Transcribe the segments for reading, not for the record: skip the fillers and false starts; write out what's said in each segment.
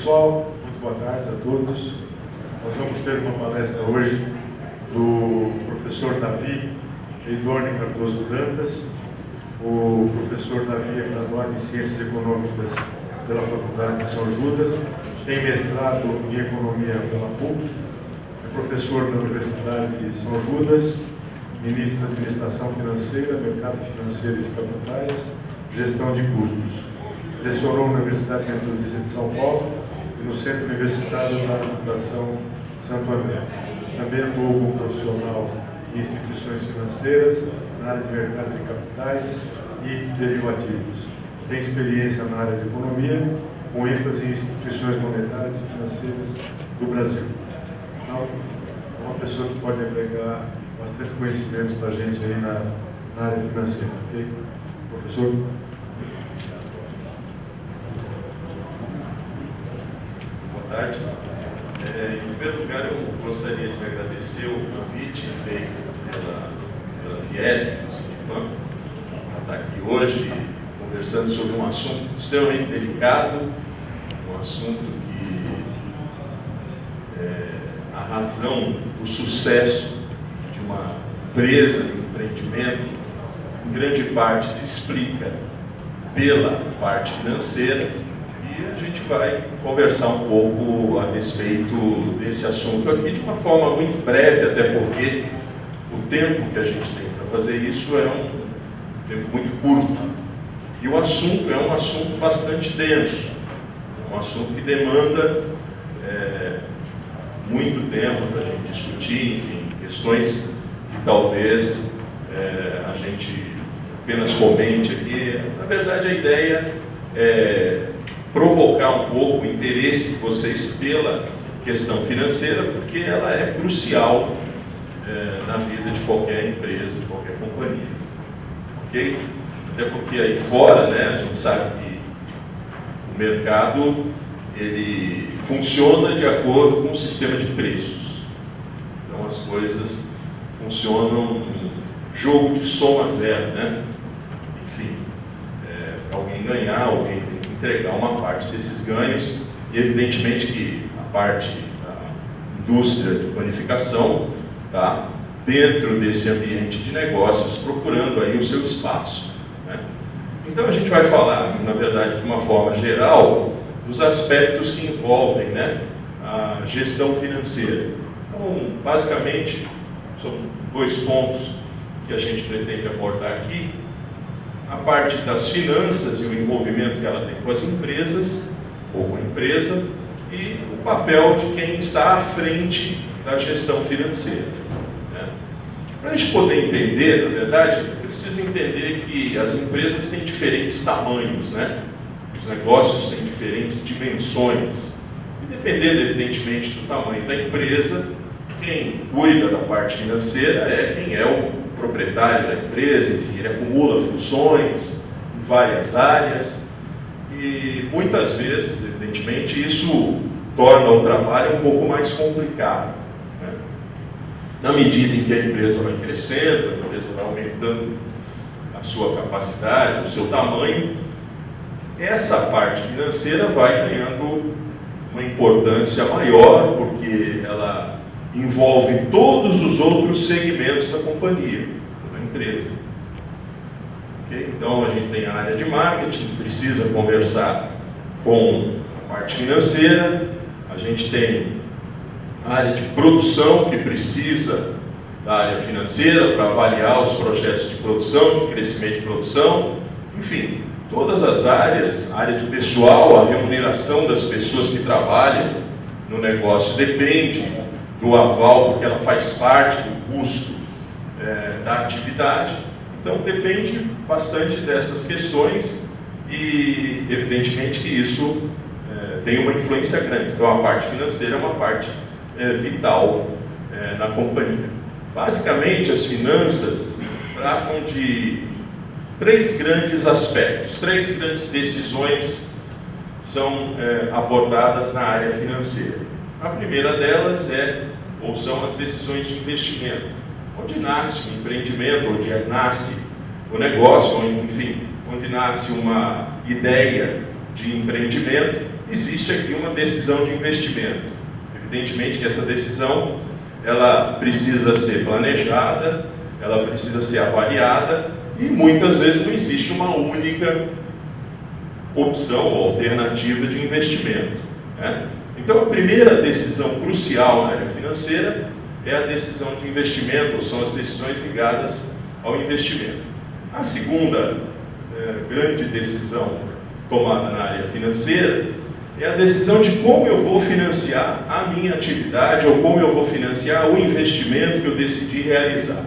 pessoal, muito boa tarde a todos. Nós vamos ter uma palestra hoje do professor Davi Eidorne Cardoso Dantas. O professor Davi é graduado em Ciências Econômicas pela Faculdade de São Judas, tem mestrado em Economia pela PUC, é professor da Universidade de São Judas, ministro da Administração Financeira, Mercado Financeiro de Capitais, Gestão de Custos. Lecionou na Universidade Metodista de São Paulo e no Centro Universitário da Fundação Santo André. Também atuou como profissional em instituições financeiras, na área de mercado de capitais e derivativos. Tem experiência na área de economia, com ênfase em instituições monetárias e financeiras do Brasil. Então, é uma pessoa que pode agregar bastante conhecimentos para a gente aí na área financeira. Ok? Professor? Boa tarde. Em primeiro lugar, eu gostaria de agradecer o convite feito pela Fiesp, do Citibanco, para estar aqui hoje conversando sobre um assunto extremamente delicado, um assunto que a razão do sucesso de uma empresa, de um empreendimento, em grande parte se explica pela parte financeira, e a gente vai conversar um pouco a respeito desse assunto aqui de uma forma muito breve, até porque o tempo que a gente tem para fazer isso é um tempo muito curto. E o assunto é um assunto bastante denso, um assunto que demanda muito tempo para a gente discutir, enfim, questões que talvez a gente apenas comente aqui. Na verdade, a ideia é provocar um pouco o interesse de vocês pela questão financeira, porque ela é crucial na vida de qualquer empresa, de qualquer companhia. Ok? Até porque aí fora, né, a gente sabe que o mercado ele funciona de acordo com o sistema de preços. Então as coisas funcionam em jogo de soma zero, né? Enfim, para alguém ganhar, alguém tem que entregar uma parte desses ganhos, e evidentemente que a parte da indústria de panificação está dentro desse ambiente de negócios, procurando aí o seu espaço, né? Então a gente vai falar, na verdade, de uma forma geral, dos aspectos que envolvem, né, a gestão financeira. Então, basicamente, são dois pontos que a gente pretende abordar aqui: a parte das finanças e o envolvimento que ela tem com as empresas, ou com a empresa, e o papel de quem está à frente da gestão financeira, né? Para a gente poder entender, na verdade, é preciso entender que as empresas têm diferentes tamanhos, né? Os negócios têm diferentes dimensões. E dependendo, evidentemente, do tamanho da empresa, quem cuida da parte financeira é quem é o proprietário da empresa, enfim, ele acumula funções em várias áreas, e muitas vezes, evidentemente, isso torna o trabalho um pouco mais complicado, né? Na medida em que a empresa vai crescendo, a empresa vai aumentando a sua capacidade, o seu tamanho, essa parte financeira vai ganhando uma importância maior, porque ela envolve todos os outros segmentos da companhia, da empresa. Okay? Então a gente tem a área de marketing, que precisa conversar com a parte financeira, a gente tem a área de produção, que precisa da área financeira para avaliar os projetos de produção, de crescimento de produção, enfim, todas as áreas, a área de pessoal, a remuneração das pessoas que trabalham no negócio depende do aval, porque ela faz parte do custo da atividade. Então depende bastante dessas questões, e evidentemente que isso tem uma influência grande. Então a parte financeira é uma parte vital na companhia. Basicamente, as finanças tratam de três grandes aspectos, três grandes decisões são abordadas na área financeira. A primeira delas são as decisões de investimento, onde nasce um empreendimento, onde nasce o negócio, enfim, onde nasce uma ideia de empreendimento, existe aqui uma decisão de investimento. Evidentemente que essa decisão, ela precisa ser planejada, ela precisa ser avaliada, e muitas vezes não existe uma única opção ou alternativa de investimento, né? Então, a primeira decisão crucial na área financeira é a decisão de investimento, ou são as decisões ligadas ao investimento. A segunda grande decisão tomada na área financeira é a decisão de como eu vou financiar a minha atividade ou como eu vou financiar o investimento que eu decidi realizar.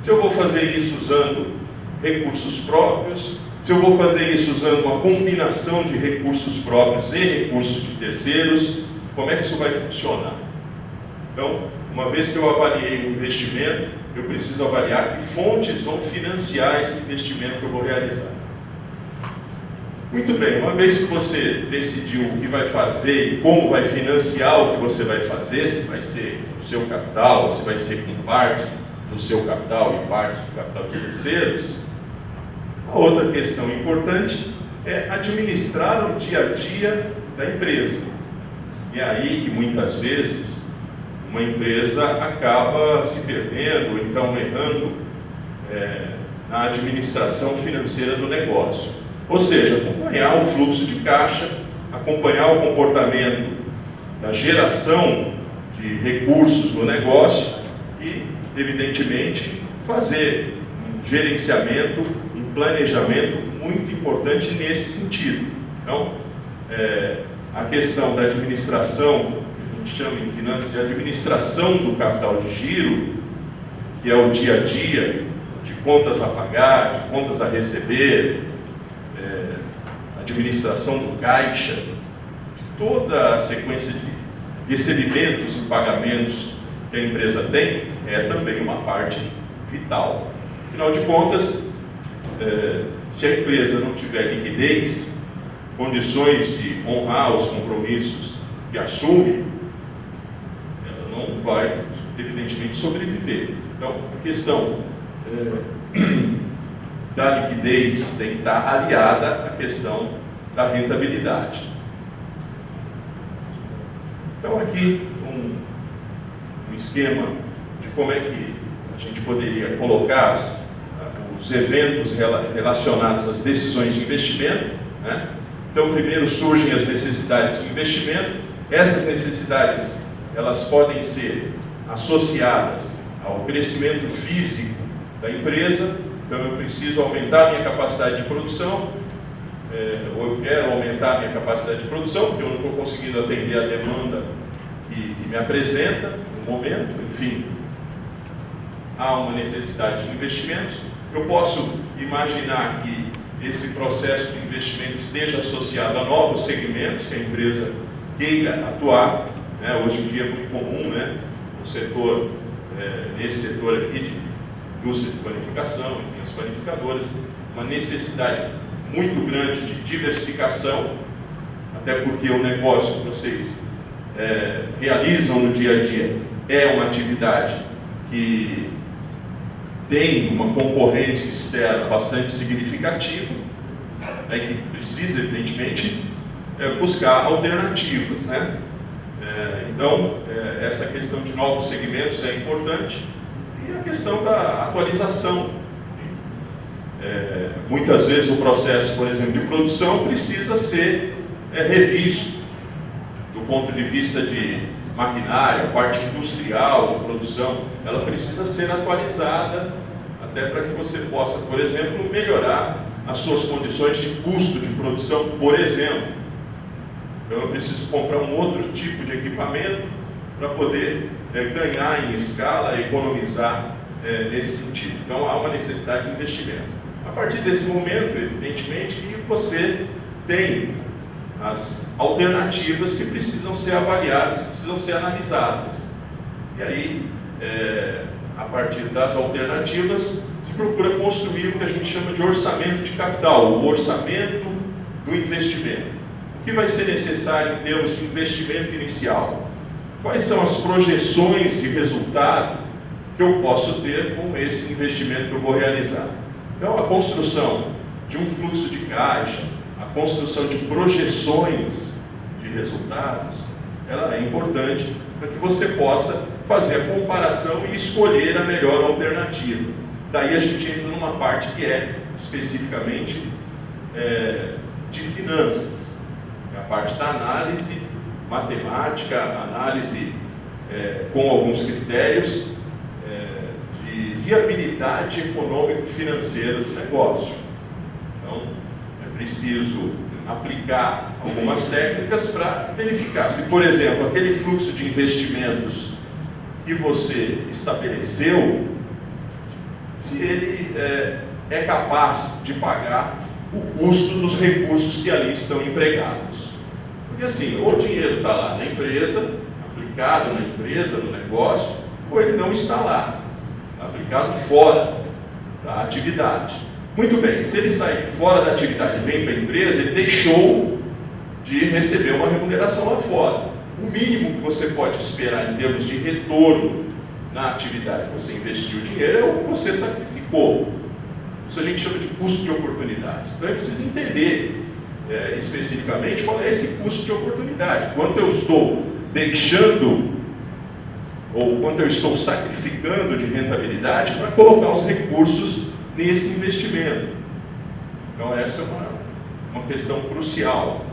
Se eu vou fazer isso usando recursos próprios, se eu vou fazer isso usando uma combinação de recursos próprios e recursos de terceiros, como é que isso vai funcionar? Então, uma vez que eu avaliei o investimento, eu preciso avaliar que fontes vão financiar esse investimento que eu vou realizar. Muito bem, uma vez que você decidiu o que vai fazer e como vai financiar o que você vai fazer, se vai ser o seu capital, se vai ser com parte do seu capital e parte do capital de terceiros, a outra questão importante é administrar o dia a dia da empresa. E é aí que muitas vezes uma empresa acaba se perdendo, ou então errando na administração financeira do negócio. Ou seja, acompanhar o fluxo de caixa, acompanhar o comportamento da geração de recursos no negócio e, evidentemente, fazer um gerenciamento, um planejamento muito importante nesse sentido. Então, a questão da administração, que a gente chama em finanças de administração do capital de giro, que é o dia a dia, de contas a pagar, de contas a receber, administração do caixa, toda a sequência de recebimentos e pagamentos que a empresa tem, é também uma parte vital. Afinal de contas, se a empresa não tiver liquidez, condições de honrar os compromissos que assume, ela não vai, evidentemente, sobreviver. Então, a questão da liquidez tem que estar aliada à questão da rentabilidade. Então, aqui um esquema de como é que a gente poderia colocar os eventos relacionados às decisões de investimento, né? Então, primeiro surgem as necessidades de investimento. Essas necessidades, elas podem ser associadas ao crescimento físico da empresa. Então, eu preciso aumentar a minha capacidade de produção, ou eu quero aumentar a minha capacidade de produção, porque eu não estou conseguindo atender a demanda que me apresenta no momento. Enfim, há uma necessidade de investimentos. Eu posso imaginar que esse processo de investimento esteja associado a novos segmentos que a empresa queira atuar, né? Hoje em dia é muito comum, né? O setor, nesse setor aqui de indústria de panificação, enfim, as panificadoras, uma necessidade muito grande de diversificação, até porque o negócio que vocês realizam no dia a dia é uma atividade que tem uma concorrência externa bastante significativa, né, que precisa, evidentemente, buscar alternativas, né? Então, essa questão de novos segmentos é importante, e a questão da atualização. Muitas vezes o processo, por exemplo, de produção precisa ser revisto do ponto de vista de maquinário, a parte industrial de produção, ela precisa ser atualizada até para que você possa, por exemplo, melhorar as suas condições de custo de produção, por exemplo. Então eu preciso comprar um outro tipo de equipamento para poder ganhar em escala, economizar nesse sentido. Então há uma necessidade de investimento. A partir desse momento, evidentemente, que você tem as alternativas que precisam ser avaliadas, que precisam ser analisadas. E aí, a partir das alternativas, se procura construir o que a gente chama de orçamento de capital, o orçamento do investimento. O que vai ser necessário em termos de investimento inicial? Quais são as projeções de resultado que eu posso ter com esse investimento que eu vou realizar? Então, a construção de um fluxo de caixa, a construção de projeções de resultados, ela é importante para que você possa fazer a comparação e escolher a melhor alternativa. Daí a gente entra numa parte que é especificamente de finanças, é a parte da análise matemática, análise com alguns critérios de viabilidade econômico-financeira do negócio. Então, é preciso aplicar algumas técnicas para verificar se, por exemplo, aquele fluxo de investimentos que você estabeleceu, se ele é capaz de pagar o custo dos recursos que ali estão empregados. Porque assim, ou o dinheiro está lá na empresa, aplicado na empresa, no negócio, ou ele não está lá, está aplicado fora da atividade. Muito bem, se ele sair fora da atividade e vem para a empresa, ele deixou de receber uma remuneração lá fora. O mínimo que você pode esperar em termos de retorno na atividade que você investiu o dinheiro é o que você sacrificou. Isso a gente chama de custo de oportunidade. Então é preciso entender especificamente qual é esse custo de oportunidade. Quanto eu estou deixando ou quanto eu estou sacrificando de rentabilidade para colocar os recursos nesse investimento. Então essa é uma questão crucial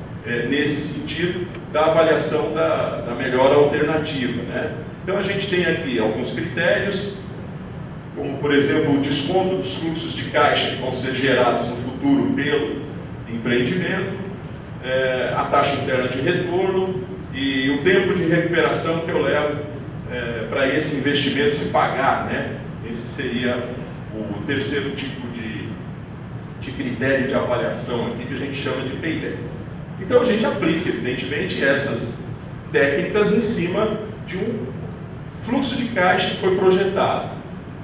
nesse sentido da avaliação da melhor alternativa, né? Então a gente tem aqui alguns critérios, como por exemplo o desconto dos fluxos de caixa que vão ser gerados no futuro pelo empreendimento, a taxa interna de retorno e o tempo de recuperação que eu levo para esse investimento se pagar, né? Esse seria o terceiro tipo de critério de avaliação aqui que a gente chama de payback. Então a gente aplica, evidentemente, essas técnicas em cima de um fluxo de caixa que foi projetado.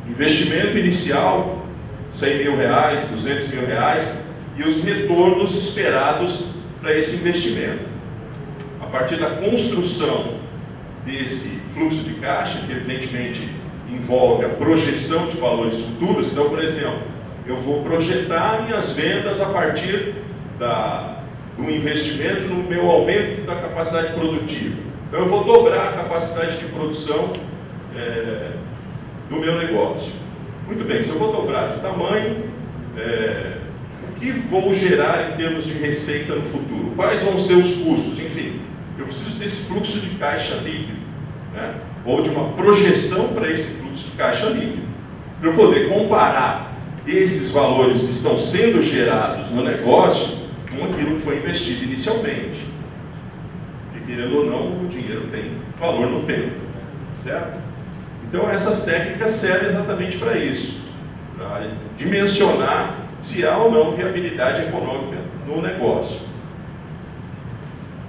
Investimento inicial, R$100 mil, R$200 mil, e os retornos esperados para esse investimento. A partir da construção desse fluxo de caixa, que evidentemente envolve a projeção de valores futuros, então, por exemplo, eu vou projetar minhas vendas a partir do investimento no meu aumento da capacidade produtiva. Então eu vou dobrar a capacidade de produção do meu negócio. Muito bem, se eu vou dobrar de tamanho, o que vou gerar em termos de receita no futuro? Quais vão ser os custos? Enfim, eu preciso desse fluxo de caixa líquido, né? Ou de uma projeção para esse fluxo de caixa líquido, para eu poder comparar esses valores que estão sendo gerados no negócio com aquilo que foi investido inicialmente. E querendo ou não, o dinheiro tem valor no tempo, certo? Então essas técnicas servem exatamente para isso, para dimensionar se há ou não viabilidade econômica no negócio.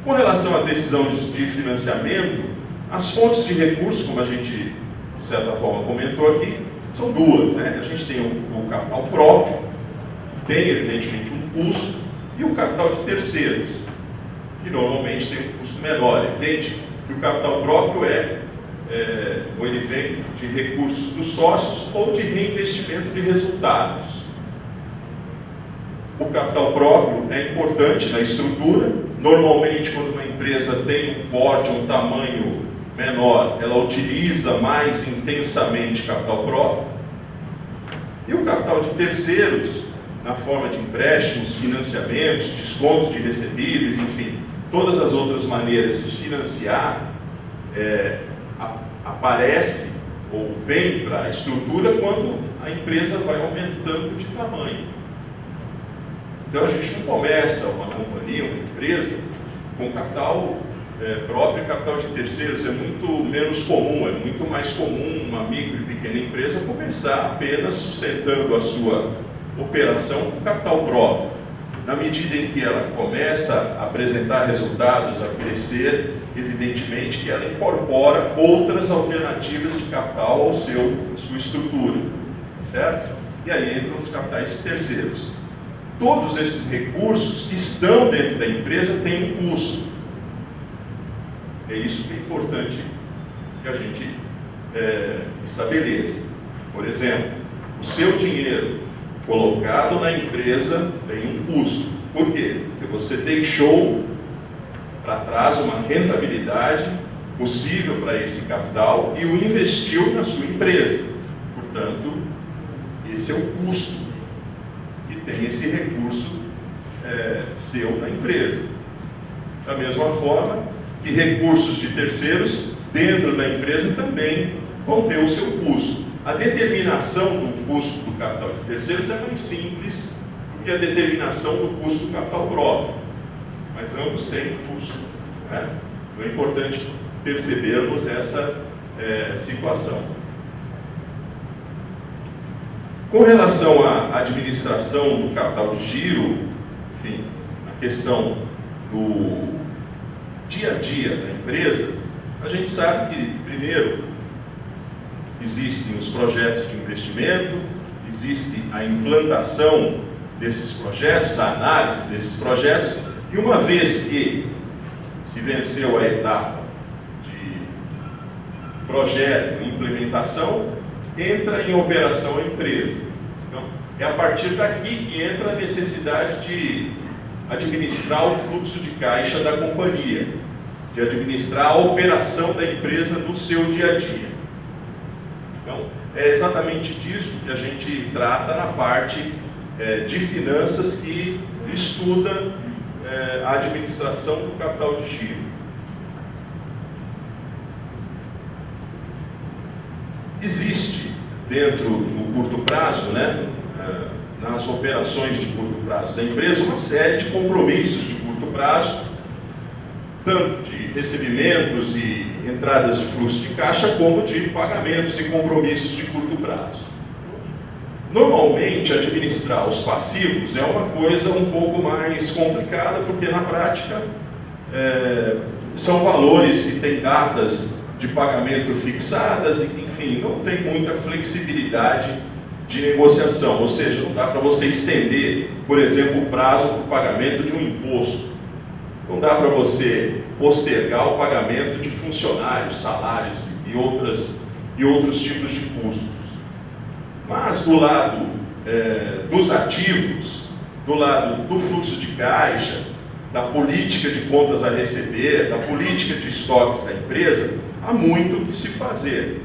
Com relação à decisão de financiamento, as fontes de recursos, como a gente de certa forma comentou aqui, são duas, né? A gente tem o capital próprio, que tem evidentemente um custo, e o capital de terceiros, que normalmente tem um custo menor. Evidente que o capital próprio ou ele vem de recursos dos sócios ou de reinvestimento de resultados. O capital próprio é importante na estrutura. Normalmente, quando uma empresa tem um porte, um tamanho menor, ela utiliza mais intensamente capital próprio. E o capital de terceiros, na forma de empréstimos, financiamentos, descontos de recebíveis, enfim, todas as outras maneiras de financiar, aparece ou vem para a estrutura quando a empresa vai aumentando de tamanho. Então a gente não começa uma companhia, uma empresa, com capital próprio e capital de terceiros. É muito menos comum, é muito mais comum uma micro e pequena empresa começar apenas sustentando a sua operação com capital próprio. Na medida em que ela começa a apresentar resultados, a crescer, evidentemente que ela incorpora outras alternativas de capital à sua estrutura, certo? E aí entram os capitais de terceiros. Todos esses recursos que estão dentro da empresa têm um custo. É isso que é importante que a gente estabeleça. Por exemplo, o seu dinheiro colocado na empresa tem um custo. Por quê? Porque você deixou para trás uma rentabilidade possível para esse capital e o investiu na sua empresa. Portanto, esse é o custo que tem esse recurso seu na empresa. Da mesma forma que recursos de terceiros dentro da empresa também vão ter o seu custo. A determinação do custo do capital de terceiros é mais simples do que a determinação do custo do capital próprio, mas ambos têm custo, né? Então é importante percebermos essa situação. Com relação à administração do capital de giro, enfim, a questão do dia a dia da empresa, a gente sabe que, primeiro, existem os projetos de investimento, existe a implantação desses projetos, a análise desses projetos, e uma vez que se venceu a etapa de projeto e implementação, entra em operação a empresa. Então, é a partir daqui que entra a necessidade de administrar o fluxo de caixa da companhia, de administrar a operação da empresa no seu dia a dia. Então, é exatamente disso que a gente trata na parte de finanças que estuda a administração do capital de giro. Existe dentro do curto prazo, né, nas operações de curto prazo da empresa, uma série de compromissos de curto prazo, tanto de recebimentos e entradas de fluxo de caixa, como de pagamentos e compromissos de curto prazo. Normalmente, administrar os passivos é uma coisa um pouco mais complicada, porque na prática são valores que têm datas de pagamento fixadas e que, enfim, não tem muita flexibilidade de negociação, ou seja, não dá para você estender, por exemplo, o prazo para o pagamento de um imposto. Não dá para você postergar o pagamento de funcionários, salários e outros tipos de custos. Mas do lado dos ativos, do lado do fluxo de caixa, da política de contas a receber, da política de estoques da empresa, há muito o que se fazer.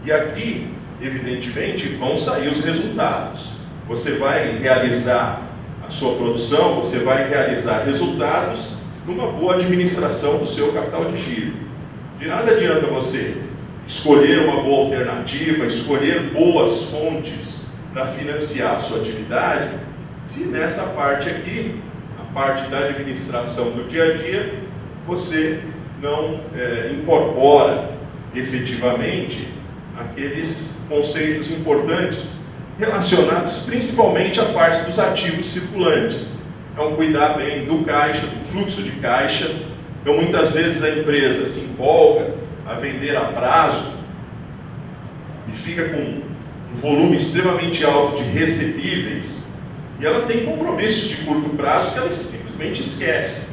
E aqui, evidentemente, vão sair os resultados. Você vai realizar a sua produção, você vai realizar resultados numa boa administração do seu capital de giro. De nada adianta você escolher uma boa alternativa, escolher boas fontes para financiar a sua atividade, se nessa parte aqui, a parte da administração do dia a dia, você não incorpora efetivamente aqueles conceitos importantes relacionados principalmente à parte dos ativos circulantes. Então, cuidar bem do caixa, do fluxo de caixa. Então, muitas vezes a empresa se empolga a vender a prazo e fica com um volume extremamente alto de recebíveis e ela tem compromissos de curto prazo que ela simplesmente esquece.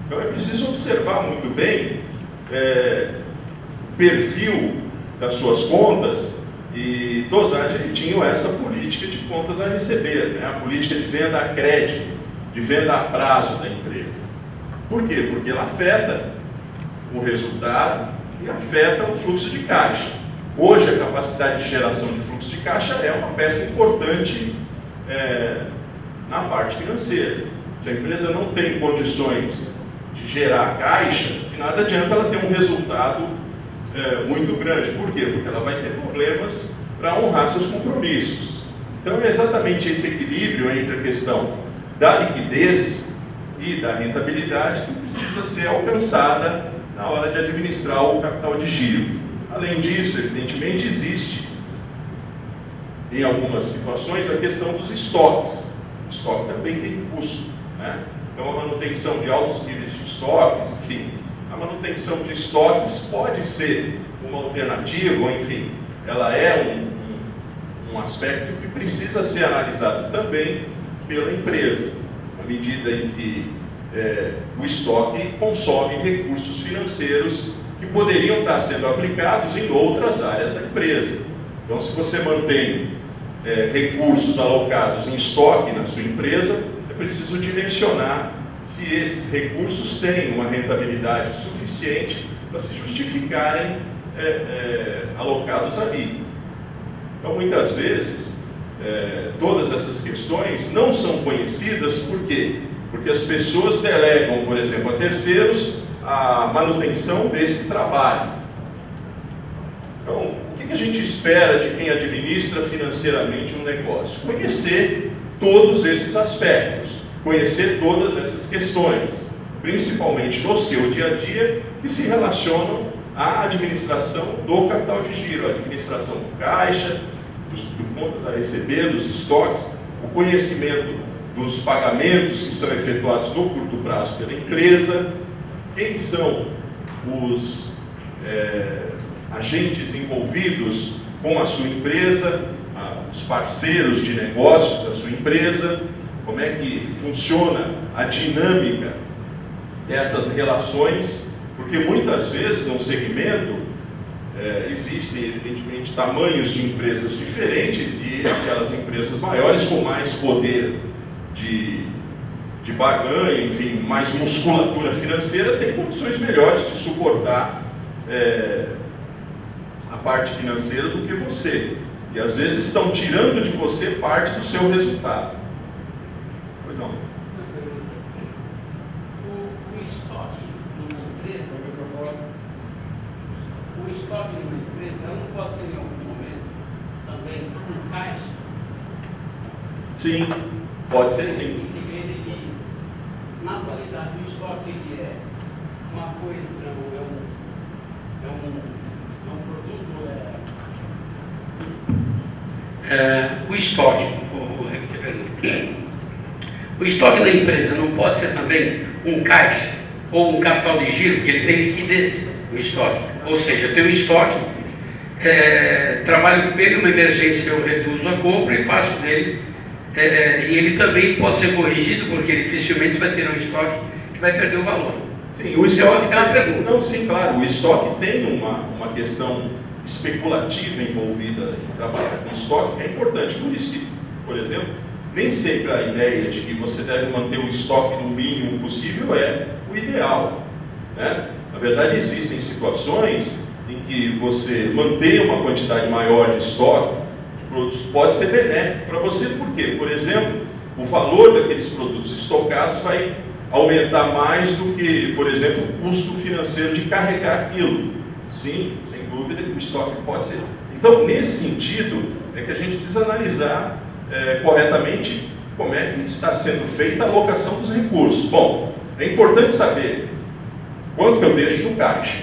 Então, é preciso observar muito bem o perfil das suas contas e dosar direitinho essa política de contas a receber, né? A política de venda a crédito, de venda a prazo da empresa. Por quê? Porque ela afeta o resultado e afeta o fluxo de caixa. Hoje, a capacidade de geração de fluxo de caixa é uma peça importante na parte financeira. Se a empresa não tem condições de gerar caixa, de nada adianta ela ter um resultado muito grande. Por quê? Porque ela vai ter problemas para honrar seus compromissos. Então, é exatamente esse equilíbrio entre a questão da liquidez e da rentabilidade que precisa ser alcançada na hora de administrar o capital de giro. Além disso, evidentemente, existe em algumas situações a questão dos estoques. O estoque também tem custo, né? Então, a manutenção de altos níveis de estoques, enfim, a manutenção de estoques pode ser uma alternativa, ou enfim, ela é um aspecto que precisa ser analisado também pela empresa, à medida em que o estoque consome recursos financeiros que poderiam estar sendo aplicados em outras áreas da empresa. Então, se você mantém recursos alocados em estoque na sua empresa, é preciso dimensionar se esses recursos têm uma rentabilidade suficiente para se justificarem alocados ali. Então, muitas vezes, todas essas questões não são conhecidas, por quê? Porque as pessoas delegam, por exemplo, a terceiros a manutenção desse trabalho. Então, o que a gente espera de quem administra financeiramente um negócio? Conhecer todos esses aspectos, conhecer todas essas questões, principalmente no seu dia a dia, que se relacionam à administração do capital de giro, a administração do caixa, dos contas a receber, dos estoques, o conhecimento dos pagamentos que são efetuados no curto prazo pela empresa, quem são os agentes envolvidos com a sua empresa, os parceiros de negócios da sua empresa, como é que funciona a dinâmica dessas relações, porque muitas vezes no segmento existem evidentemente tamanhos de empresas diferentes e aquelas empresas maiores com mais poder de barganha, enfim, mais musculatura financeira, têm condições melhores de suportar a parte financeira do que você. E às vezes estão tirando de você parte do seu resultado. Pois não. O estoque numa empresa, não pode ser em algum momento também um caixa? Sim, pode ser sim. Na atualidade, o estoque ele é uma coisa, é um produto. O estoque da empresa não pode ser também um caixa ou um capital de giro, que ele tem liquidez, o estoque. Ou seja, eu tenho um estoque, trabalho com ele, uma emergência eu reduzo a compra e faço dele, e ele também pode ser corrigido, porque ele dificilmente vai ter um estoque que vai perder o valor. Sim, o estoque tem uma pergunta. Não, sim, claro, o estoque tem uma questão especulativa envolvida em trabalhar com estoque, é importante. Por isso que, por exemplo, nem sempre a ideia de que você deve manter o estoque no mínimo possível é o ideal, né? Na verdade, existem situações em que você manter uma quantidade maior de estoque de produtos pode ser benéfico para você. Por quê? Por exemplo, o valor daqueles produtos estocados vai aumentar mais do que, por exemplo, o custo financeiro de carregar aquilo. Sim, sem dúvida que o estoque pode ser. Então, nesse sentido, é que a gente precisa analisar corretamente como é que está sendo feita a alocação dos recursos. Bom, é importante saber quanto que eu deixo no caixa,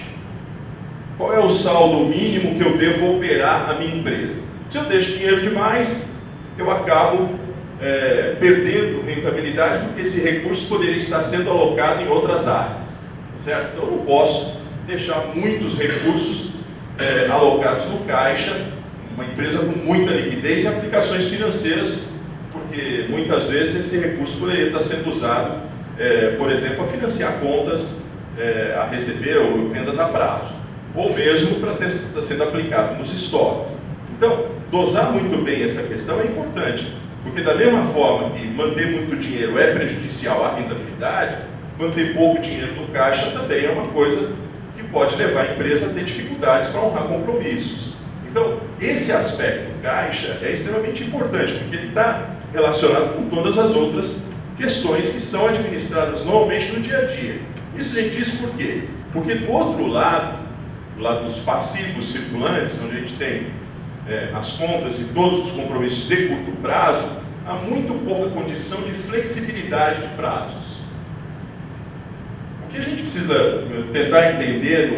qual é o saldo mínimo que eu devo operar a minha empresa. Se eu deixo dinheiro demais, eu acabo perdendo rentabilidade, porque esse recurso poderia estar sendo alocado em outras áreas, certo? Então eu não posso deixar muitos recursos alocados no caixa, uma empresa com muita liquidez e aplicações financeiras, porque muitas vezes esse recurso poderia estar sendo usado, por exemplo, a financiar contas a receber ou vendas a prazo, ou mesmo para estar sendo aplicado nos estoques. Então, dosar muito bem essa questão é importante, porque da mesma forma que manter muito dinheiro é prejudicial à rentabilidade, manter pouco dinheiro no caixa também é uma coisa que pode levar a empresa a ter dificuldades para honrar compromissos. Então, esse aspecto do caixa é extremamente importante, porque ele está relacionado com todas as outras questões que são administradas normalmente no dia a dia. Isso a gente diz por quê? Porque do outro lado, do lado dos passivos circulantes, onde a gente tem as contas e todos os compromissos de curto prazo, há muito pouca condição de flexibilidade de prazos. O que a gente precisa tentar entender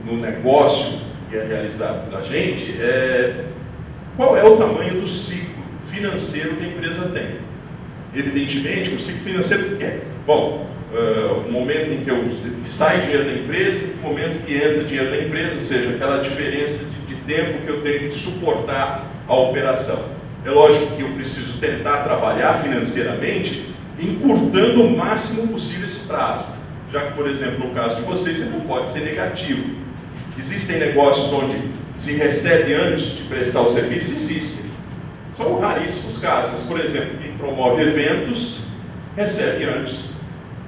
no negócio que é realizado pela gente é qual é o tamanho do ciclo financeiro que a empresa tem. Evidentemente, o ciclo financeiro é, bom, o momento em que sai dinheiro da empresa e o momento que entra dinheiro da empresa, ou seja, aquela diferença de tempo que eu tenho que suportar a operação. É lógico que eu preciso tentar trabalhar financeiramente encurtando o máximo possível esse prazo, já que, por exemplo, no caso de vocês, ele não pode ser negativo. Existem negócios onde se recebe antes de prestar o serviço? Existem. São raríssimos casos, mas, por exemplo, quem promove eventos recebe antes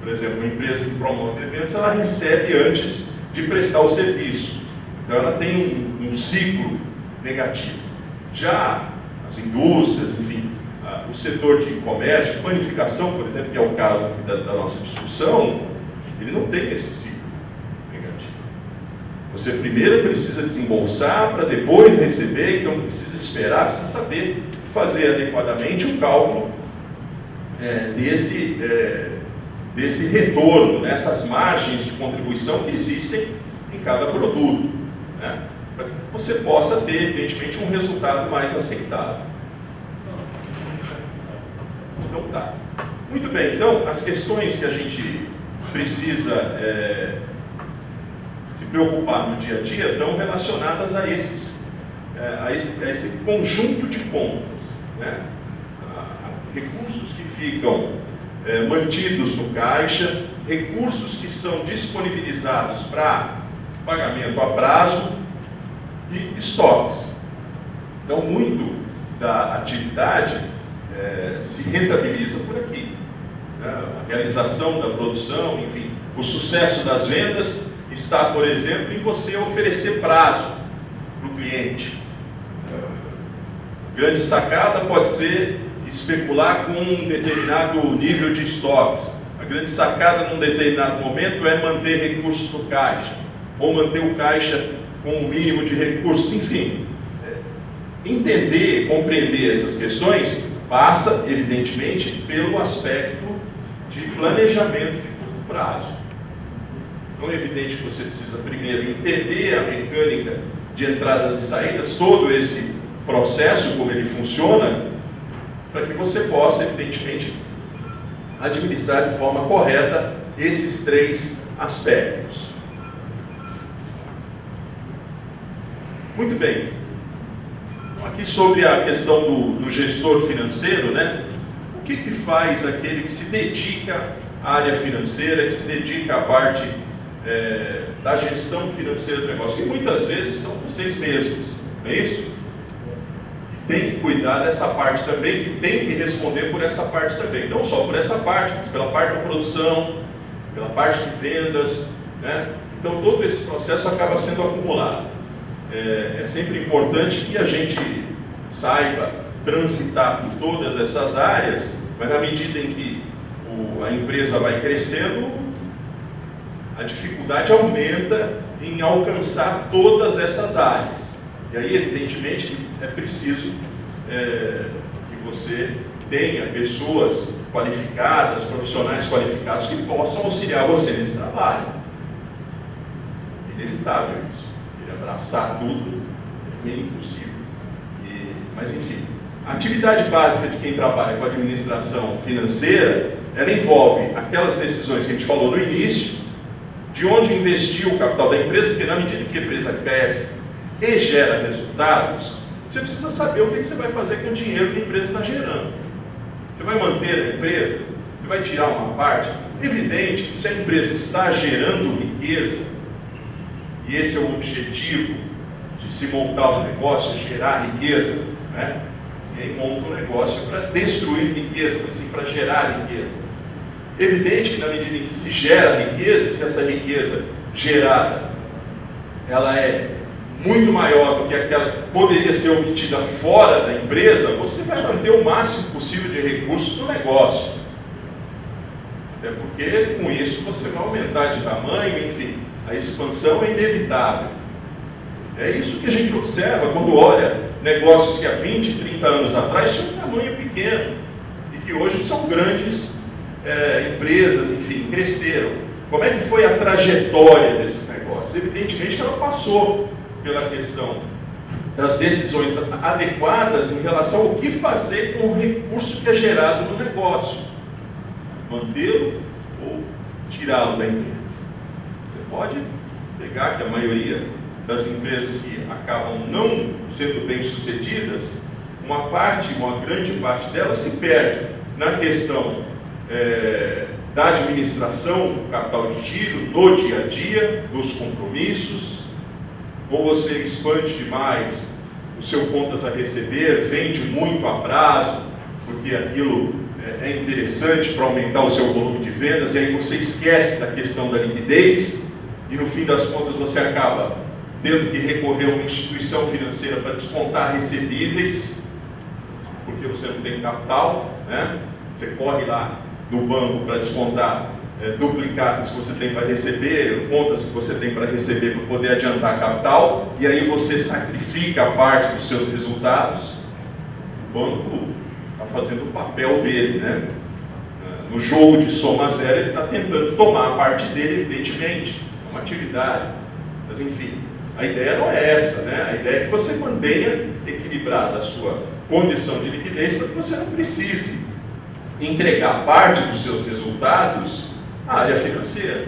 Por exemplo, uma empresa que promove eventos, ela recebe antes de prestar o serviço. Então, ela tem um ciclo negativo. Já as indústrias, enfim, o setor de comércio, panificação, por exemplo, que é o caso da nossa discussão, ele não tem esse ciclo negativo. Você primeiro precisa desembolsar para depois receber, então precisa esperar, precisa saber fazer adequadamente o cálculo desse retorno, nessas margens de contribuição que existem em cada produto, né? Para que você possa ter, evidentemente, um resultado mais aceitável. Então tá. Muito bem, então as questões que a gente precisa se preocupar no dia a dia estão relacionadas a esse conjunto de contas, né? Recursos que ficam mantidos no caixa, recursos que são disponibilizados para pagamento a prazo e estoques. Então, muito da atividade se rentabiliza por aqui, né? A realização da produção, enfim, o sucesso das vendas está, por exemplo, em você oferecer prazo para o cliente. Grande sacada pode ser especular com um determinado nível de estoques. A grande sacada num determinado momento é manter recursos no caixa, ou manter o caixa com um mínimo de recursos, enfim. Entender, compreender essas questões passa, evidentemente, pelo aspecto de planejamento de curto prazo. Então é evidente que você precisa primeiro entender a mecânica de entradas e saídas, todo esse processo, como ele funciona, para que você possa, evidentemente, administrar de forma correta esses três aspectos. Muito bem. Aqui sobre a questão do gestor financeiro, né? O que faz aquele que se dedica à área financeira, que se dedica à parte da gestão financeira do negócio, que muitas vezes são vocês mesmos, não é isso? Tem que cuidar dessa parte também, que tem que responder por essa parte também, não só por essa parte, mas pela parte da produção, pela parte de vendas, né? Então todo esse processo acaba sendo acumulado. É sempre importante que a gente saiba transitar por todas essas áreas, mas na medida em que a empresa vai crescendo, a dificuldade aumenta em alcançar todas essas áreas. E aí, evidentemente, é preciso que você tenha pessoas qualificadas, profissionais qualificados que possam auxiliar você nesse trabalho. É inevitável isso. Abraçar tudo é meio impossível. Mas, enfim, a atividade básica de quem trabalha com administração financeira, ela envolve aquelas decisões que a gente falou no início, de onde investir o capital da empresa, porque na medida que a empresa cresce e gera resultados, você precisa saber o que você vai fazer com o dinheiro que a empresa está gerando. Você vai manter a empresa? Você vai tirar uma parte? Evidente que se a empresa está gerando riqueza, e esse é o objetivo de se montar um negócio, gerar riqueza, né? Ninguém monta um negócio para destruir riqueza, mas sim para gerar riqueza. Evidente que na medida em que se gera riqueza, se essa riqueza gerada ela é muito maior do que aquela que poderia ser obtida fora da empresa, você vai manter o máximo possível de recursos no negócio. Até porque com isso você vai aumentar de tamanho, enfim, a expansão é inevitável. É isso que a gente observa quando olha negócios que há 20, 30 anos atrás tinham um tamanho pequeno e que hoje são grandes empresas, enfim, cresceram. Como é que foi a trajetória desses negócios? Evidentemente que ela passou pela questão das decisões adequadas em relação ao que fazer com o recurso que é gerado no negócio. Mantê-lo ou tirá-lo da empresa. Você pode pegar que a maioria das empresas que acabam não sendo bem sucedidas, uma grande parte delas se perde na questão da administração do capital de giro, no dia a dia, dos compromissos, ou você expande demais o seu contas a receber, vende muito a prazo, porque aquilo é interessante para aumentar o seu volume de vendas, e aí você esquece da questão da liquidez, e no fim das contas você acaba tendo que recorrer a uma instituição financeira para descontar recebíveis, porque você não tem capital, né? Você corre lá no banco para descontar duplicatas que você tem para receber, contas que você tem para receber para poder adiantar capital, e aí você sacrifica a parte dos seus resultados. O banco está fazendo o papel dele, né? No jogo de soma zero, ele está tentando tomar a parte dele, evidentemente, é uma atividade, mas enfim, a ideia não é essa, né? A ideia é que você mantenha equilibrada a sua condição de liquidez para que você não precise entregar parte dos seus resultados à área financeira.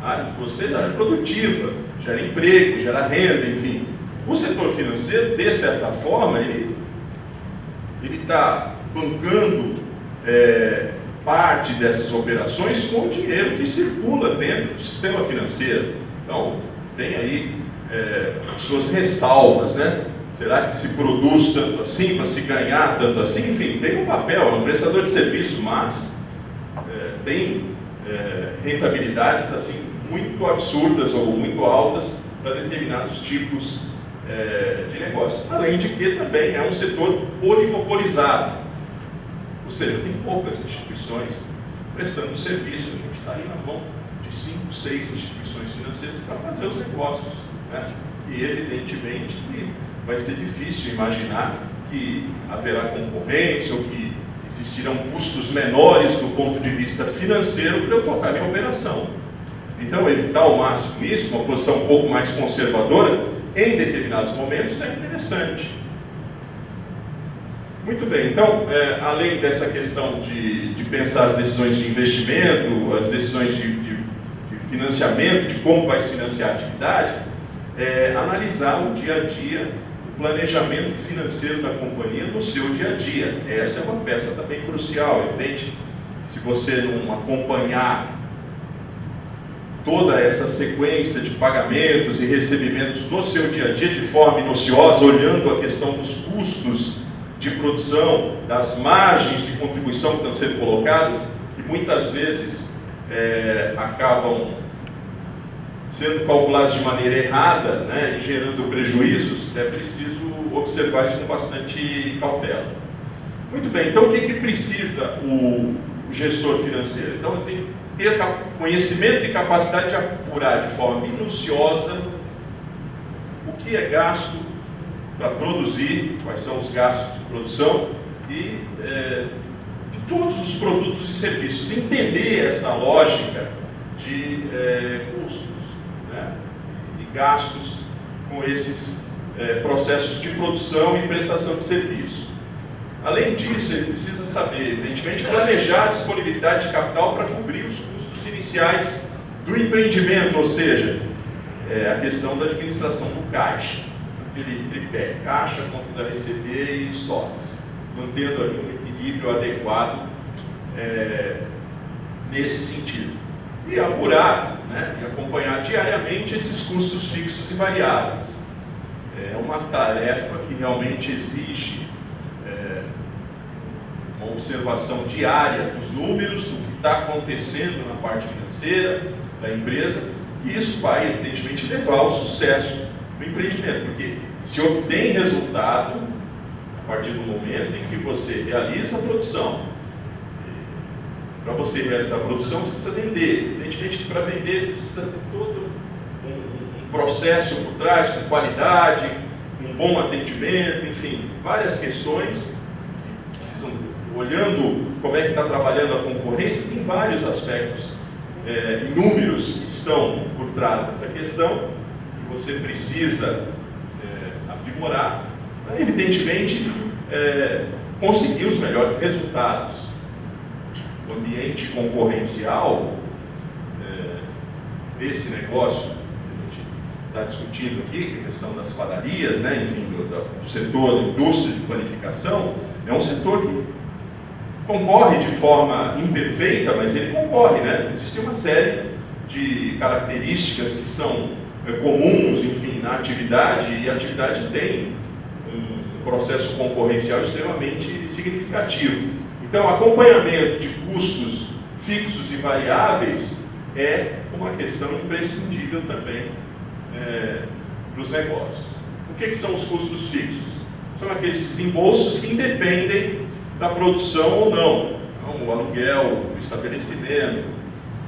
A área de você, a área produtiva, gera emprego, gera renda, enfim. O setor financeiro, de certa forma, ele está bancando parte dessas operações com o dinheiro que circula dentro do sistema financeiro. Então, tem aí suas ressalvas, né? Será que se produz tanto assim, para se ganhar tanto assim? Enfim, tem um papel, é um prestador de serviço, mas tem rentabilidades assim muito absurdas ou muito altas para determinados tipos de negócio. Além de que também é um setor oligopolizado, ou seja, tem poucas instituições prestando serviço. A gente está aí na mão de 5, 6 instituições financeiras para fazer os negócios, né? E evidentemente que vai ser difícil imaginar que haverá concorrência ou que existirão custos menores do ponto de vista financeiro para eu tocar minha operação. Então, evitar ao máximo isso, uma posição um pouco mais conservadora, em determinados momentos, é interessante. Muito bem, então, além dessa questão de pensar as decisões de investimento, as decisões de financiamento, de como vai se financiar a atividade, analisar o dia a dia, o planejamento financeiro da companhia no seu dia a dia. Essa é uma peça também crucial, evidente. Se você não acompanhar toda essa sequência de pagamentos e recebimentos no seu dia a dia de forma minuciosa, olhando a questão dos custos de produção, das margens de contribuição que estão sendo colocadas, que muitas vezes acabam sendo calculados de maneira errada, né, e gerando prejuízos, é preciso observar isso com bastante cautela. Muito bem, então o que precisa o gestor financeiro? Então ele tem que ter conhecimento e capacidade de apurar de forma minuciosa o que é gasto para produzir, quais são os gastos de produção e de todos os produtos e serviços. Entender essa lógica de custos, né, e gastos com esses processos de produção e prestação de serviço. Além disso, ele precisa saber, evidentemente, planejar a disponibilidade de capital para cobrir os custos iniciais do empreendimento, ou seja, a questão da administração do caixa, aquele tripé, caixa, contas a receber e estoques, mantendo ali um equilíbrio adequado nesse sentido. E apurar, né, e acompanhar diariamente esses custos fixos e variáveis. É uma tarefa que realmente exige uma observação diária dos números, do que está acontecendo na parte financeira da empresa, e isso vai, evidentemente, levar ao sucesso do empreendimento, porque se obtém resultado a partir do momento em que você realiza a produção. Para você realizar a produção, você precisa vender. Evidentemente que para vender precisa ter todo um processo por trás, com qualidade, um bom atendimento, enfim, várias questões. Olhando como é que está trabalhando a concorrência, tem vários aspectos inúmeros que estão por trás dessa questão, que você precisa aprimorar, para, evidentemente, conseguir os melhores resultados. O ambiente concorrencial, esse negócio que a gente está discutindo aqui, a questão das padarias, né, enfim, do setor da indústria de panificação, é um setor que concorre de forma imperfeita, mas ele concorre, né? Existe uma série de características que são comuns, enfim, na atividade, e a atividade tem processo concorrencial extremamente significativo. Então, acompanhamento de custos fixos e variáveis é uma questão imprescindível também para os negócios. O que são os custos fixos? São aqueles desembolsos que independem da produção ou não. Então, o aluguel, o estabelecimento,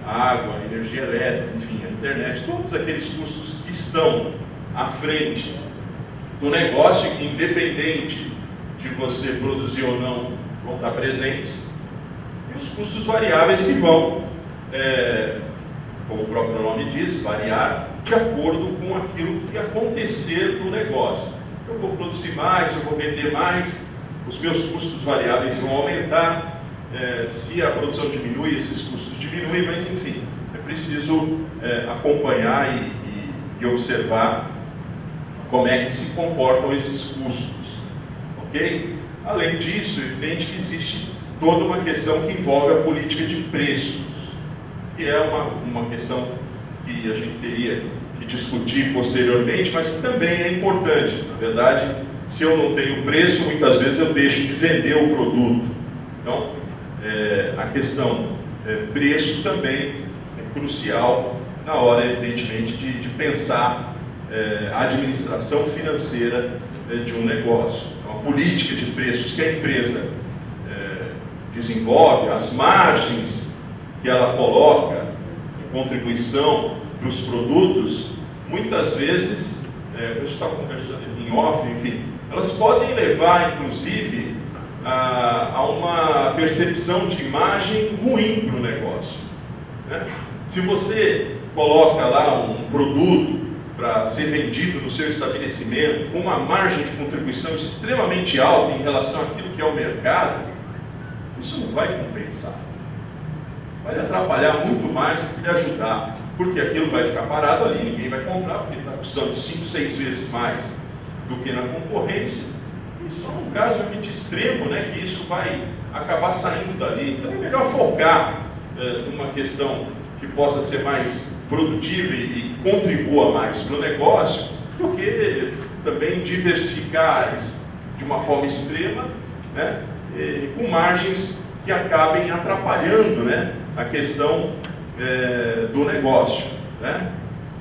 a água, a energia elétrica, enfim, a internet, todos aqueles custos que estão à frente do negócio, que independente de você produzir ou não, vão estar presentes, e os custos variáveis que vão, como o próprio nome diz, variar de acordo com aquilo que acontecer no negócio. Eu vou produzir mais, eu vou vender mais, os meus custos variáveis vão aumentar, se a produção diminui, esses custos diminuem, mas enfim, é preciso acompanhar e observar como é que se comportam esses custos, ok? Além disso, é evidente que existe toda uma questão que envolve a política de preços, que é uma questão que a gente teria que discutir posteriormente, mas que também é importante. Na verdade, se eu não tenho preço, muitas vezes eu deixo de vender o produto. Então, a questão preço também é crucial na hora, evidentemente, de pensar a administração financeira de um negócio. Então, a política de preços que a empresa desenvolve, as margens que ela coloca de contribuição para os produtos, muitas vezes, a gente estava conversando aqui em off, enfim, elas podem levar, inclusive, a uma percepção de imagem ruim para o negócio, né? Se você coloca lá um produto para ser vendido no seu estabelecimento com uma margem de contribuição extremamente alta em relação àquilo que é o mercado, isso não vai compensar. Vai atrapalhar muito mais do que lhe ajudar, porque aquilo vai ficar parado ali, ninguém vai comprar, porque está custando 5, 6 vezes mais do que na concorrência, e só num caso de extremo, né, que isso vai acabar saindo dali. Então é melhor focar numa questão que possa ser mais produtiva e contribua mais para o negócio, do que também diversificar de uma forma extrema, né, com margens que acabem atrapalhando, né, a questão do negócio, né,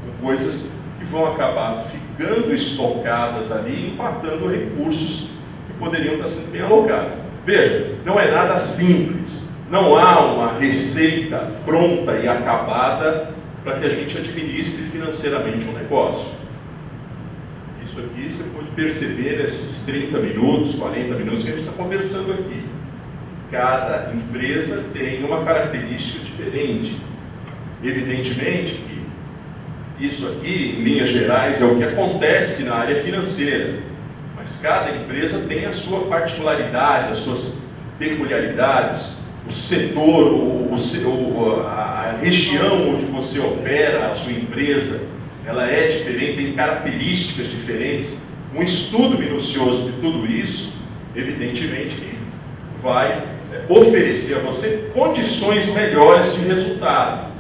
com coisas que vão acabar ficando estocadas ali, empatando recursos que poderiam estar sendo bem alocados. Veja, não é nada simples, não há uma receita pronta e acabada para que a gente administre financeiramente um negócio. Isso aqui você pode perceber nesses 30 minutos, 40 minutos que a gente está conversando aqui. Cada empresa tem uma característica diferente. Evidentemente que isso aqui, em linhas gerais, é o que acontece na área financeira, mas cada empresa tem a sua particularidade, as suas peculiaridades, o setor, a região onde você opera a sua empresa, ela é diferente, tem características diferentes. Um estudo minucioso de tudo isso, evidentemente, que vai oferecer a você condições melhores de resultado.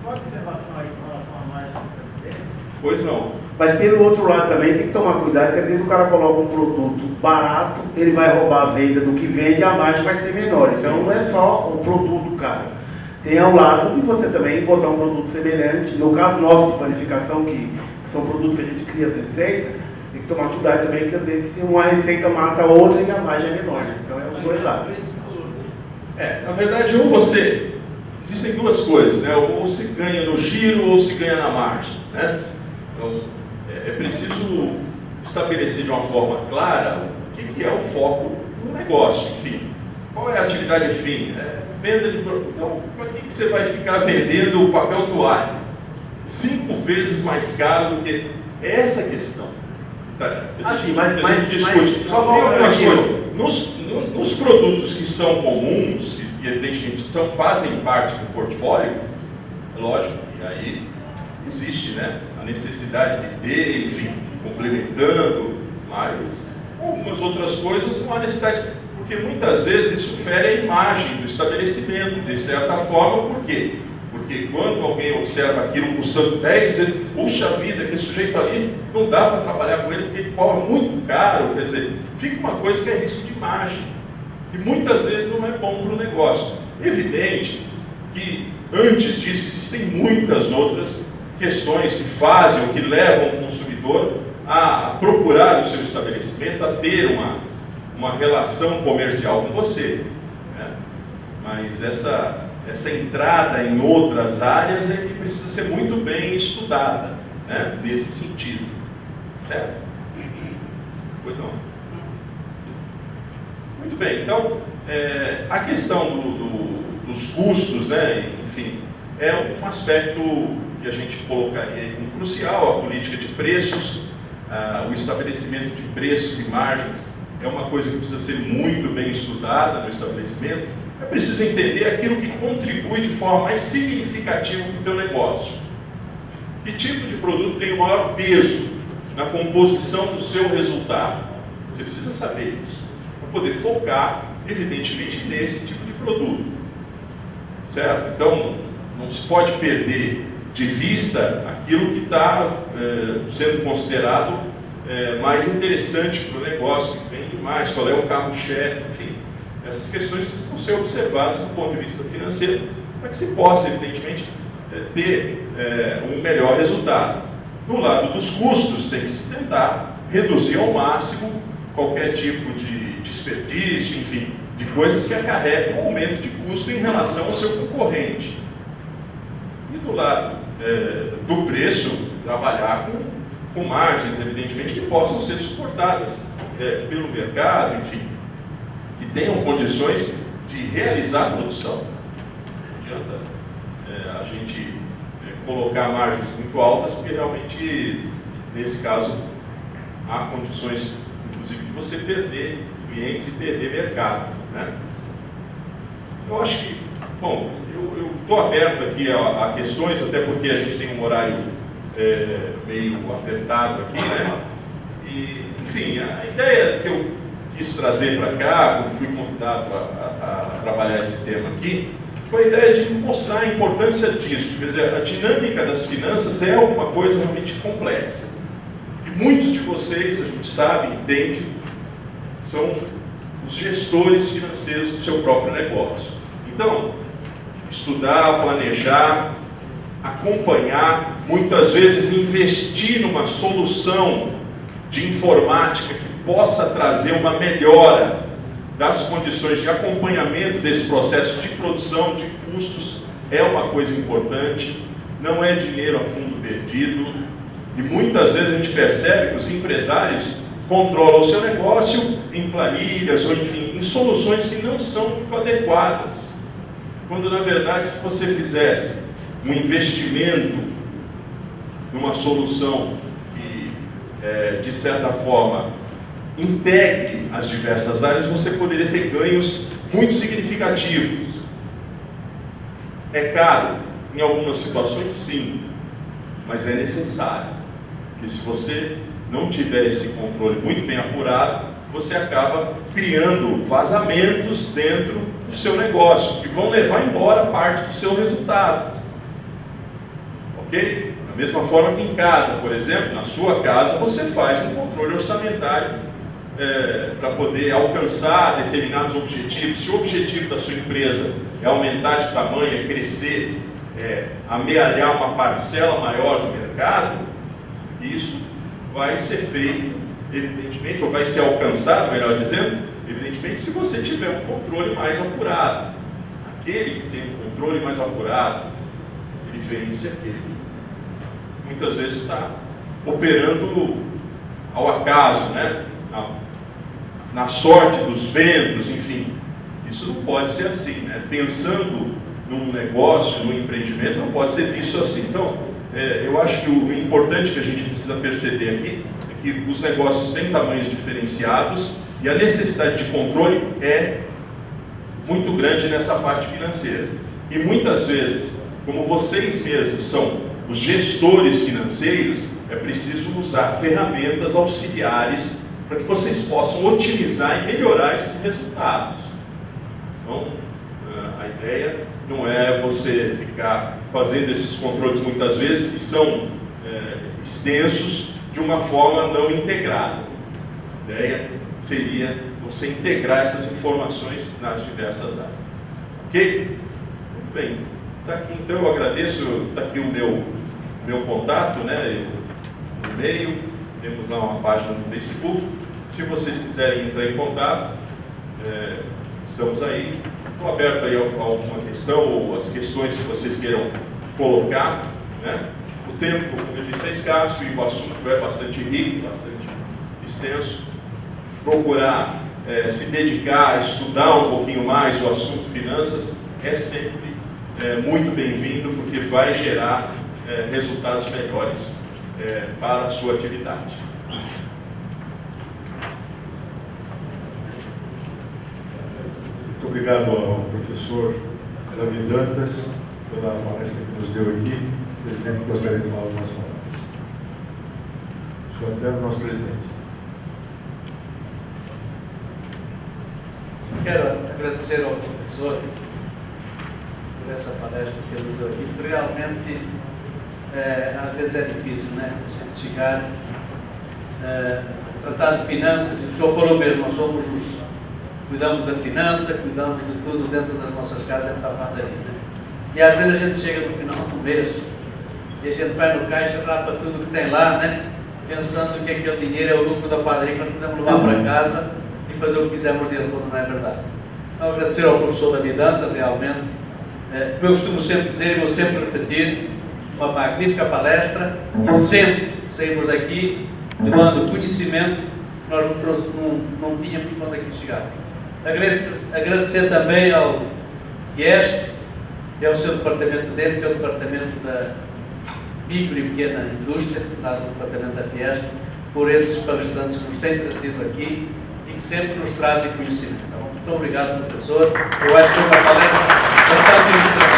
Só observação aí com relação à margem de preço. Pois não. Mas pelo outro lado também tem que tomar cuidado, porque às vezes o cara coloca um produto barato, ele vai roubar a venda do que vende e a margem vai ser menor. Então não é só o produto caro. Tem ao lado de você também botar um produto semelhante. No caso nosso de planificação, que são produtos que a gente cria as receitas, tem que tomar cuidado também, porque às vezes uma receita mata a outra e a margem é menor. Então é os dois lados. Na verdade, existem duas coisas, né? Ou se ganha no giro ou se ganha na margem, né? Então, é preciso estabelecer de uma forma clara o que é o foco do negócio, enfim. Qual é a atividade fim? Venda de produto. Então, para que você vai ficar vendendo o papel toalha 5 vezes mais caro do que essa questão? Tá? A gente discute. Só tem algumas aqui, coisas. Nos produtos que são comuns, que evidentemente fazem parte do portfólio, é lógico, e aí existe, né, a necessidade de ter, enfim, complementando, mas algumas outras coisas não há necessidade, porque muitas vezes isso fere a imagem do estabelecimento, de certa forma. Por quê? Porque Porque quando alguém observa aquilo custando 10 vezes, puxa vida, aquele sujeito ali, não dá para trabalhar com ele porque ele cobra muito caro, quer dizer, fica uma coisa que é risco de imagem, e muitas vezes não é bom para o negócio. Evidente que antes disso existem muitas outras questões que fazem ou que levam o consumidor a procurar o seu estabelecimento, a ter uma relação comercial com você, né? Mas essa entrada em outras áreas é que precisa ser muito bem estudada, né? Nesse sentido, certo? Pois não. Muito bem, então, a questão dos custos, né? Enfim, é um aspecto que a gente colocaria aí como crucial, a política de preços, o estabelecimento de preços e margens é uma coisa que precisa ser muito bem estudada no estabelecimento. É preciso entender aquilo que contribui de forma mais significativa para o teu negócio. Que tipo de produto tem o maior peso na composição do seu resultado? Você precisa saber isso, para poder focar, evidentemente, nesse tipo de produto. Certo? Então, não se pode perder de vista aquilo que está sendo considerado mais interessante para o negócio, que vende mais, qual é o carro-chefe, enfim. Essas questões precisam ser observadas do ponto de vista financeiro, para que se possa, evidentemente, ter um melhor resultado. No lado dos custos, tem que se tentar reduzir ao máximo qualquer tipo de desperdício, enfim, de coisas que acarretem um aumento de custo em relação ao seu concorrente. E do lado do preço, trabalhar com margens, evidentemente, que possam ser suportadas pelo mercado, enfim, que tenham condições de realizar a produção. Não adianta a gente colocar margens muito altas, porque realmente, nesse caso, há condições, inclusive, de você perder clientes e perder mercado, né? Eu acho que, bom, eu estou aberto aqui a questões, até porque a gente tem um horário meio apertado aqui, né? E, enfim, a ideia que eu quis trazer para cá, quando fui convidado a trabalhar esse tema aqui, foi a ideia de mostrar a importância disso. Quer dizer, a dinâmica das finanças é uma coisa realmente complexa. E muitos de vocês, a gente sabe, entende, são os gestores financeiros do seu próprio negócio. Então, estudar, planejar, acompanhar, muitas vezes investir numa solução de informática que possa trazer uma melhora das condições de acompanhamento desse processo de produção, de custos, é uma coisa importante, não é dinheiro a fundo perdido, e muitas vezes a gente percebe que os empresários controlam o seu negócio em planilhas, ou enfim, em soluções que não são muito adequadas, quando na verdade, se você fizesse um investimento numa solução que, de certa forma, integre as diversas áreas, você poderia ter ganhos muito significativos. É caro? Em algumas situações, sim, mas é necessário, porque se você não tiver esse controle muito bem apurado, você acaba criando vazamentos dentro do seu negócio, que vão levar embora parte do seu resultado. Ok? Da mesma forma que em casa, por exemplo, na sua casa, você faz um controle orçamentário para poder alcançar determinados objetivos. Se o objetivo da sua empresa é aumentar de tamanho, é crescer, amealhar uma parcela maior do mercado, isso vai ser feito, evidentemente, ou vai ser alcançado, melhor dizendo, evidentemente, se você tiver um controle mais apurado. Aquele que tem um controle mais apurado, ele vence aquele que muitas vezes está operando ao acaso, né? Na sorte dos ventos, enfim. Isso não pode ser assim, né? Pensando num negócio, num empreendimento, não pode ser visto assim. Então, eu acho que o importante que a gente precisa perceber aqui é que os negócios têm tamanhos diferenciados e a necessidade de controle é muito grande nessa parte financeira. E muitas vezes, como vocês mesmos são os gestores financeiros, é preciso usar ferramentas auxiliares para que vocês possam otimizar e melhorar esses resultados. Então, a ideia não é você ficar fazendo esses controles muitas vezes que são extensos de uma forma não integrada. A ideia seria você integrar essas informações nas diversas áreas. Ok? Muito bem. Tá aqui, então eu agradeço, está aqui o meu contato, né? O e-mail, temos lá uma página no Facebook. Se vocês quiserem entrar em contato, estamos aí. Estou aberto aí a alguma questão ou as questões que vocês queiram colocar, né? O tempo, como eu disse, é escasso e o assunto é bastante rico, bastante extenso. Procurar se dedicar a estudar um pouquinho mais o assunto finanças é sempre muito bem-vindo, porque vai gerar resultados melhores para a sua atividade. Muito obrigado ao professor Davi Dantas pela palestra que nos deu aqui. O presidente gostaria de falar algumas palavras. O senhor é o nosso presidente. Quero agradecer ao professor por essa palestra que ele deu aqui, porque realmente às vezes é difícil, né? A gente chegar a tratar de finanças, e o senhor falou mesmo, nós somos cuidamos da finança, cuidamos de tudo dentro das nossas casas, dentro da padaria, né? E às vezes a gente chega no final do mês e a gente vai no caixa e rapa tudo que tem lá, né? Pensando que aquele dinheiro é o lucro da padaria que nós podemos levar para casa e fazer o que quisermos dele, quando não é verdade. Então, agradecer ao professor Davi Dantas, realmente, como eu costumo sempre dizer e vou sempre repetir, uma magnífica palestra, e sempre saímos daqui levando conhecimento que nós não tínhamos quando aqui chegámos. Agradecer também ao Fiesp e ao seu departamento dentro, que é o departamento da micro e pequena indústria, lá do departamento da Fiesp, por esses palestrantes que nos têm trazido aqui e que sempre nos trazem conhecimento. Então, muito obrigado, professor. Eu acho que foi uma palestra bastante